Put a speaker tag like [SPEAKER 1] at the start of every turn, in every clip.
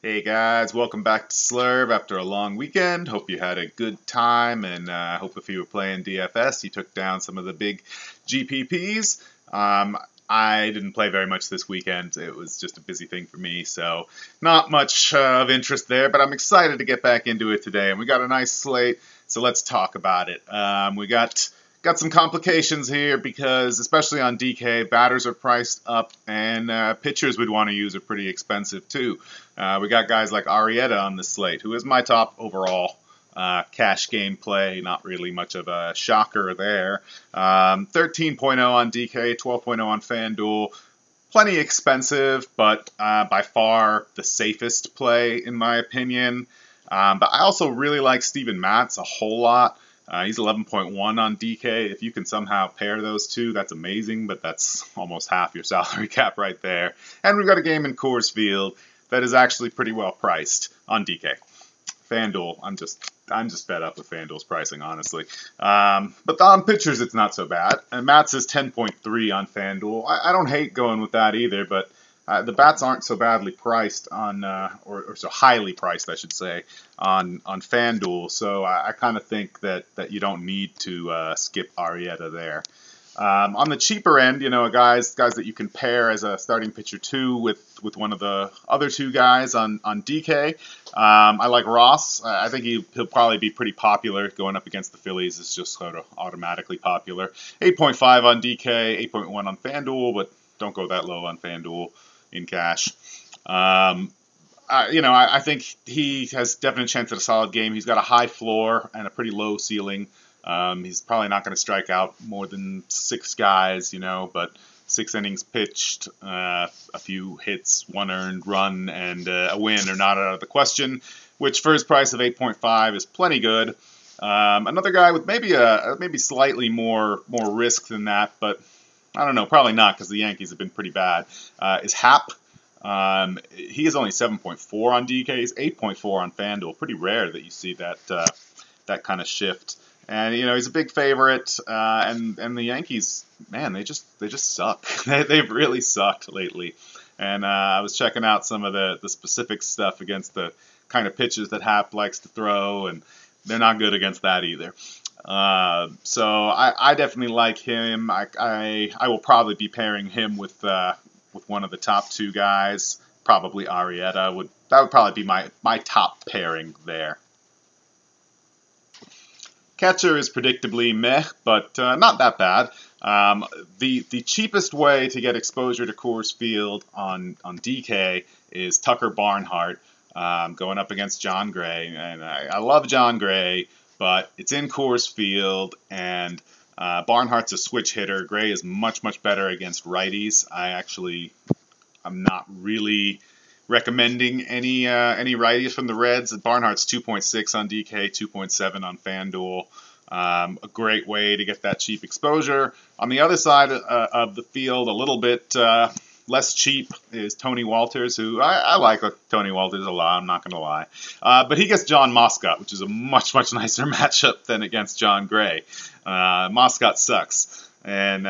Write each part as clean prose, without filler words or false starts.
[SPEAKER 1] Hey guys, welcome back to Slurve after a long weekend. Hope you had a good time, and I hope if you were playing DFS, you took down some of the big GPPs. I didn't play very much this weekend. It was just a busy thing for me, so not much of interest there, but I'm excited to get back into it today. And we got a nice slate, so let's talk about it. We got some complications here because, especially on DK, batters are priced up, and pitchers we'd want to use are pretty expensive too. We got guys like Arrieta on the slate, who is my top overall cash game play. Not really much of a shocker there. 13.0 on DK, 12.0 on FanDuel. Plenty expensive, but by far the safest play in my opinion. But I also really like Steven Matz a whole lot. He's 11.1 on DK. If you can somehow pair those two, that's amazing, but that's almost half your salary cap right there. And we've got a game in Coors Field that is actually pretty well priced on DK. FanDuel, I'm just fed up with FanDuel's pricing, honestly. But on pitchers, it's not so bad. And Matz is 10.3 on FanDuel. I don't hate going with that either, but the bats aren't so badly priced on, or so highly priced, I should say, on FanDuel. So I kind of think that you don't need to skip Arrieta there. On the cheaper end, guys that you can pair as a starting pitcher too with one of the other two guys on DK. I like Ross. I think he'll probably be pretty popular going up against the Phillies. It's just sort of automatically popular. 8.5 on DK, 8.1 on FanDuel, but don't go that low on FanDuel in cash. I think he has definite chance at a solid game. He's got a high floor and a pretty low ceiling. He's probably not going to strike out more than 6 guys, but 6 innings pitched, a few hits, 1 earned run, and a win are not out of the question, which for his price of 8.5 is plenty good. Another guy with maybe slightly more risk than that, but I don't know, probably not because the Yankees have been pretty bad, is Happ. He is only 7.4 on DK. He's 8.4 on FanDuel. Pretty rare that you see that kind of shift. And he's a big favorite. And the Yankees, man, they just suck. They've really sucked lately. And I was checking out some of the specific stuff against the kind of pitches that Happ likes to throw, and they're not good against that either. So I definitely like him. I will probably be pairing him with one of the top 2 guys. Probably Arrieta that would probably be my top pairing there. Catcher is predictably meh, but not that bad. The cheapest way to get exposure to Coors Field on DK is Tucker Barnhart going up against John Gray. And I love John Gray, but it's in Coors Field, and Barnhart's a switch hitter. Gray is much better against righties. I'm not really recommending any righties from the Reds. Barnhart's 2.6 on DK, 2.7 on FanDuel. A great way to get that cheap exposure. On the other side of the field, a little bit less cheap is Tony Walters, who I like Tony Walters a lot, I'm not going to lie. But he gets John Moscott, which is a much nicer matchup than against John Gray. Moscott sucks. And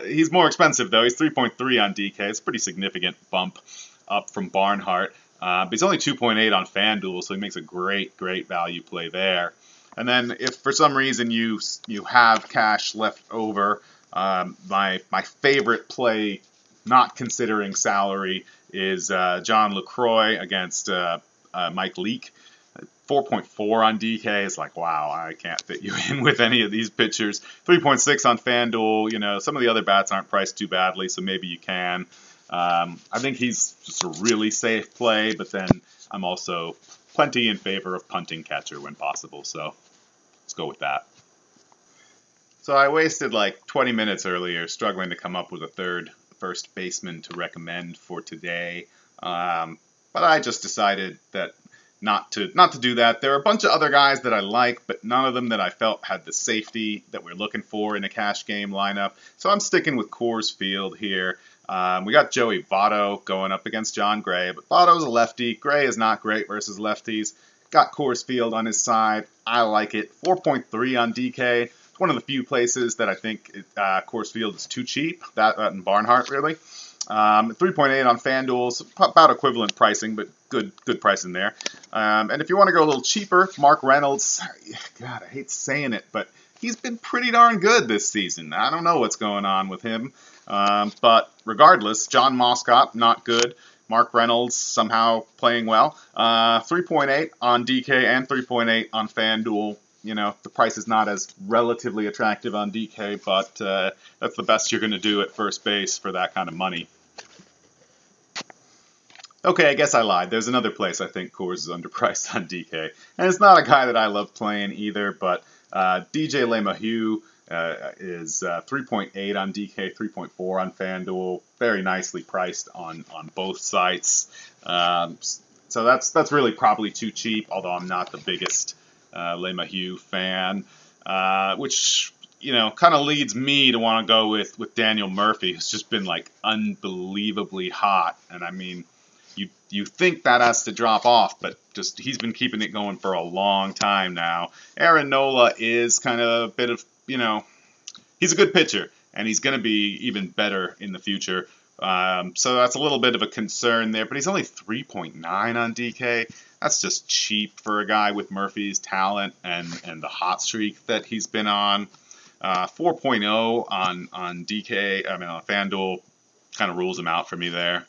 [SPEAKER 1] he's more expensive, though. He's 3.3 on DK. It's a pretty significant bump up from Barnhart. But he's only 2.8 on FanDuel, so he makes a great value play there. And then if for some reason you have cash left over, my favorite play, not considering salary, is John LaCroix against Mike Leake. 4.4 on DK is like, wow, I can't fit you in with any of these pitchers. 3.6 on FanDuel. Some of the other bats aren't priced too badly, so maybe you can. I think he's just a really safe play, but then I'm also plenty in favor of punting catcher when possible, so let's go with that. So I wasted like 20 minutes earlier struggling to come up with a first baseman to recommend for today, but I just decided that not to do that. There are a bunch of other guys that I like, but none of them that I felt had the safety that we're looking for in a cash game lineup, so I'm sticking with Coors Field here. We got Joey Votto going up against John Gray, but Votto's a lefty. Gray is not great versus lefties. Got Coors Field on his side. I like it. 4.3 on DK. It's one of the few places that I think Coors Field is too cheap. That and Barnhart, really. 3.8 on FanDuel, about equivalent pricing, but good pricing there. And if you want to go a little cheaper, Mark Reynolds, God, I hate saying it, but he's been pretty darn good this season. I don't know what's going on with him. But regardless, John Moscott, not good. Mark Reynolds, somehow playing well. 3.8 on DK and 3.8 on FanDuel. You know, the price is not as relatively attractive on DK, but that's the best you're going to do at first base for that kind of money. Okay, I guess I lied. There's another place I think Coors is underpriced on DK. And it's not a guy that I love playing either, but DJ LeMahieu is 3.8 on DK, 3.4 on FanDuel. Very nicely priced on both sites. So that's really probably too cheap, although I'm not the biggest LeMahieu fan, which, you know, kind of leads me to want to go with Daniel Murphy, who's just been like unbelievably hot. And I mean, you think that has to drop off, but just he's been keeping it going for a long time now. Aaron Nola is kind of a bit of, you know, he's a good pitcher, and he's going to be even better in the future. So that's a little bit of a concern there, but he's only 3.9 on DK. That's just cheap for a guy with Murphy's talent and the hot streak that he's been on. 4.0 on DK, I mean on FanDuel, kind of rules him out for me there.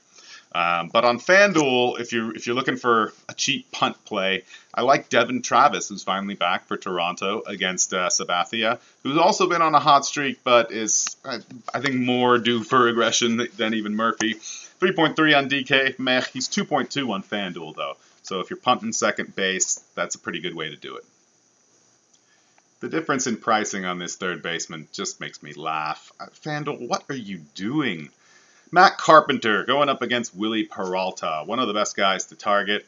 [SPEAKER 1] But on FanDuel, if you're looking for a cheap punt play, I like Devin Travis, who's finally back for Toronto against Sabathia, who's also been on a hot streak, but is, I think, more due for regression than even Murphy. 3.3 on DK, meh. He's 2.2 on FanDuel, though. So if you're punting second base, that's a pretty good way to do it. The difference in pricing on this third baseman just makes me laugh. FanDuel, what are you doing? Matt Carpenter going up against Willie Peralta, one of the best guys to target.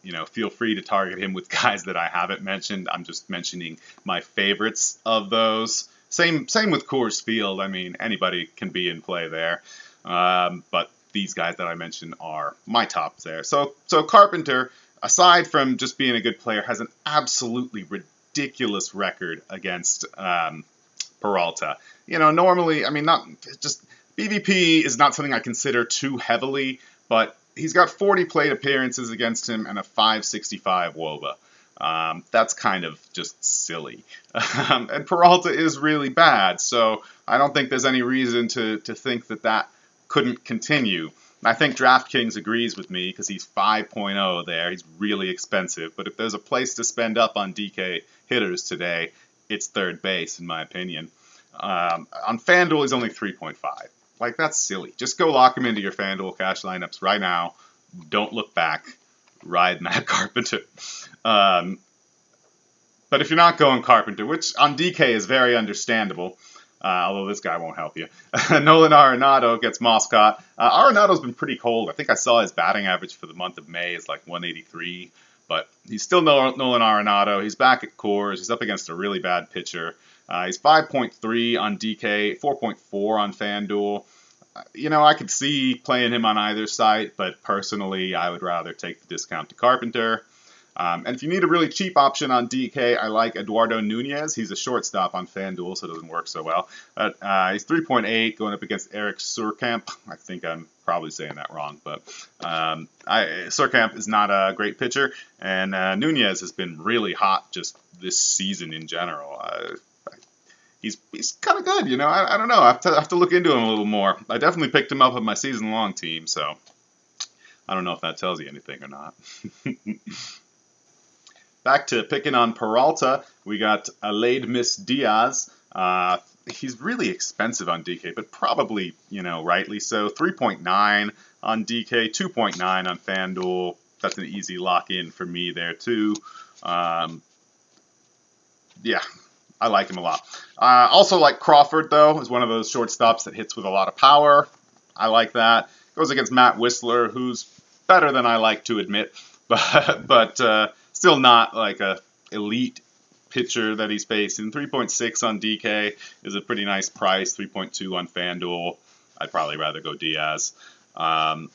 [SPEAKER 1] You know, feel free to target him with guys that I haven't mentioned. I'm just mentioning my favorites of those. Same with Coors Field. I mean, anybody can be in play there. But these guys that I mentioned are my tops there. So Carpenter, aside from just being a good player, has an absolutely ridiculous record against Peralta. You know, normally, I mean, not just BVP is not something I consider too heavily, but he's got 40 plate appearances against him and a 565 WOBA. That's kind of just silly. And Peralta is really bad, so I don't think there's any reason to think that couldn't continue. I think DraftKings agrees with me because he's 5.0 there. He's really expensive, but if there's a place to spend up on DK hitters today, it's third base, in my opinion. On FanDuel, he's only 3.5. Like, that's silly. Just go lock him into your FanDuel cash lineups right now. Don't look back. Ride Matt Carpenter. But if you're not going Carpenter, which on DK is very understandable, although this guy won't help you, Nolan Arenado gets Moscott. Arenado's been pretty cold. I think I saw his batting average for the month of May is like 183. But he's still Nolan Arenado. He's back at Coors. He's up against a really bad pitcher. He's 5.3 on DK, 4.4 on FanDuel. You know, I could see playing him on either site, but personally, I would rather take the discount to Carpenter. And if you need a really cheap option on DK, I like Eduardo Nunez. He's a shortstop on FanDuel, so it doesn't work so well. He's 3.8 going up against Eric Surkamp. I think I'm probably saying that wrong, but Surkamp is not a great pitcher, and Nunez has been really hot just this season in general. He's kind of good, you know. I don't know. I have to look into him a little more. I definitely picked him up on my season-long team, so I don't know if that tells you anything or not. Back to picking on Peralta, we got Aledmys Diaz. He's really expensive on DK, but probably, you know, rightly so. 3.9 on DK, 2.9 on FanDuel. That's an easy lock-in for me there, too. Yeah, I like him a lot. Also like Crawford, though, is one of those shortstops that hits with a lot of power. I like that. Goes against Matt Whistler, who's better than I like to admit, but still not like a elite pitcher that he's facing. 3.6 on DK is a pretty nice price. 3.2 on FanDuel. I'd probably rather go Diaz. And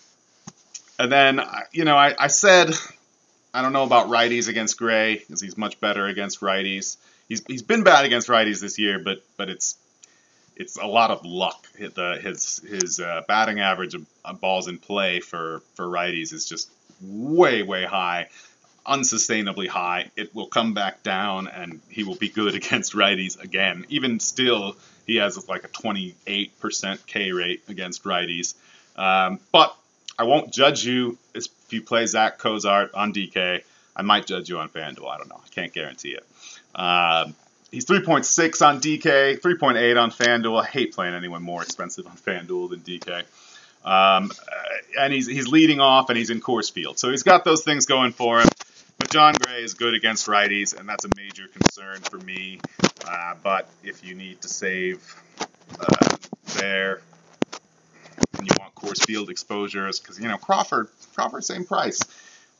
[SPEAKER 1] then, you know, I said I don't know about righties against Gray because he's much better against righties. He's been bad against righties this year, but it's it's a lot of luck. His batting average of balls in play for righties is just way high, unsustainably high. It will come back down, and he will be good against righties again. Even still, he has like a 28% K rate against righties. But I won't judge you if you play Zach Cozart on DK. I might judge you on FanDuel. I don't know. I can't guarantee it. He's 3.6 on DK, 3.8 on FanDuel. I hate playing anyone more expensive on FanDuel than DK. And he's leading off, and he's in Coors Field. So he's got those things going for him. But John Gray is good against righties, and that's a major concern for me. But if you need to save there, and you want Coors Field exposures, because, Crawford, same price.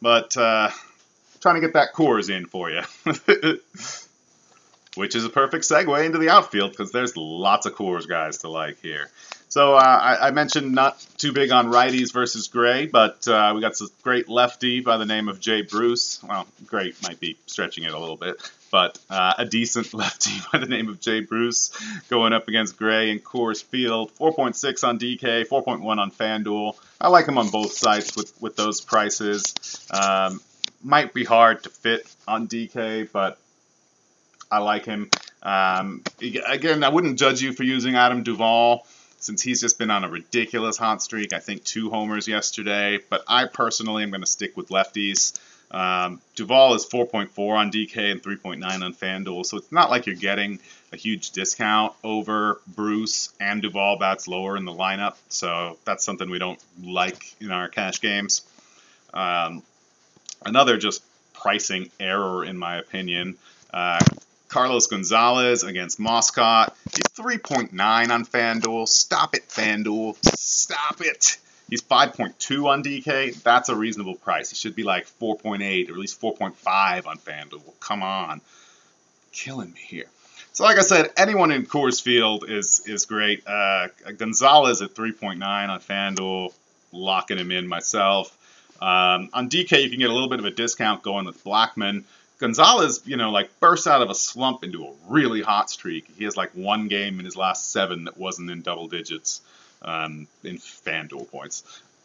[SPEAKER 1] But trying to get that Coors in for you. Which is a perfect segue into the outfield, because there's lots of Coors guys to like here. So I mentioned not too big on righties versus Gray, but we got this great lefty by the name of Jay Bruce. Well, great might be stretching it a little bit, but a decent lefty by the name of Jay Bruce going up against Gray in Coors Field. 4.6 on DK, 4.1 on FanDuel. I like him on both sites with those prices. Might be hard to fit on DK, but I like him. Again, I wouldn't judge you for using Adam Duvall, since he's just been on a ridiculous hot streak. I think 2 homers yesterday, but I personally am going to stick with lefties. Duvall is 4.4 on DK and 3.9 on FanDuel, so it's not like you're getting a huge discount over Bruce, and Duvall bats lower in the lineup, so that's something we don't like in our cash games. Another just pricing error, in my opinion. Carlos Gonzalez against Moscott. He's 3.9 on FanDuel. Stop it, FanDuel. Stop it. He's 5.2 on DK. That's a reasonable price. He should be like 4.8 or at least 4.5 on FanDuel. Come on. Killing me here. So like I said, anyone in Coors Field is great. Gonzalez at 3.9 on FanDuel. Locking him in myself. On DK, you can get a little bit of a discount going with Blackman. Gonzalez, burst out of a slump into a really hot streak. He has like 1 game in his last 7 that wasn't in double digits in FanDuel points.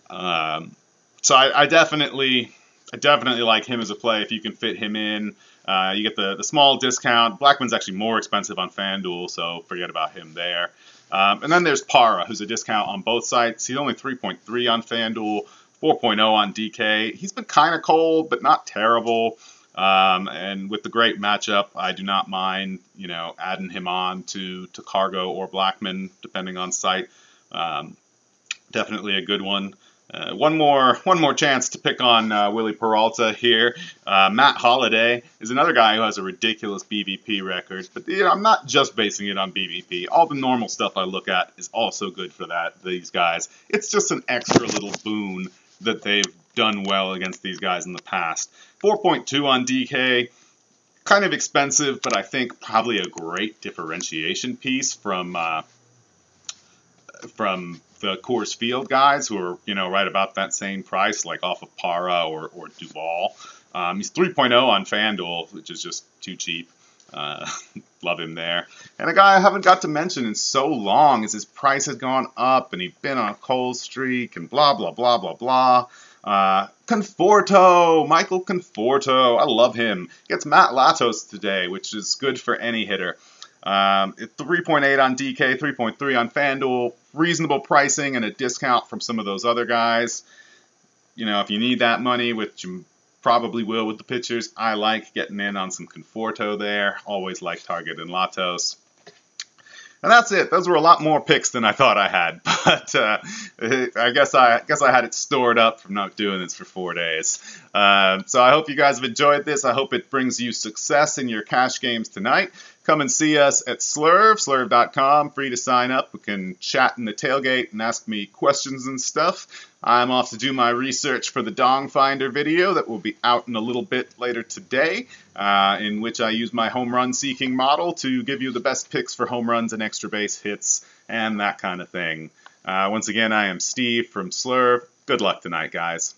[SPEAKER 1] So I definitely like him as a play if you can fit him in. You get the small discount. Blackman's actually more expensive on FanDuel, so forget about him there. And then there's Parra, who's a discount on both sites. He's only 3.3 on FanDuel, 4.0 on DK. He's been kind of cold, but not terrible. And with the great matchup, I do not mind, adding him on to Cargo or Blackman, depending on site. Definitely a good one. One more chance to pick on Willie Peralta here. Matt Holliday is another guy who has a ridiculous BVP record, but I'm not just basing it on BVP. All the normal stuff I look at is also good for these guys. It's just an extra little boon that they've done well against these guys in the past. 4.2 on DK, kind of expensive, but I think probably a great differentiation piece from the Coors Field guys who are, right about that same price, like off of Parra or Duvall. He's 3.0 on FanDuel, which is just too cheap. Love him there. And a guy I haven't got to mention in so long is his price has gone up, and he's been on a cold streak, and blah, blah, blah, blah, blah. Conforto, Michael Conforto, I love him. Gets Matt Latos today, which is good for any hitter. 3.8 on DK, 3.3 on FanDuel, reasonable pricing and a discount from some of those other guys. If you need that money, which you probably will with the pitchers, I like getting in on some Conforto there. Always like targeting Latos. And that's it. Those were a lot more picks than I thought I had, but I guess I had it stored up from not doing this for 4 days. So I hope you guys have enjoyed this. I hope it brings you success in your cash games tonight. Come and see us at slurv.com. Free to sign up. We can chat in the tailgate and ask me questions and stuff. I'm off to do my research for the Dong Finder video that will be out in a little bit later today, in which I use my home run seeking model to give you the best picks for home runs and extra base hits and that kind of thing. Once again, I am Steve from Slurv. Good luck tonight, guys.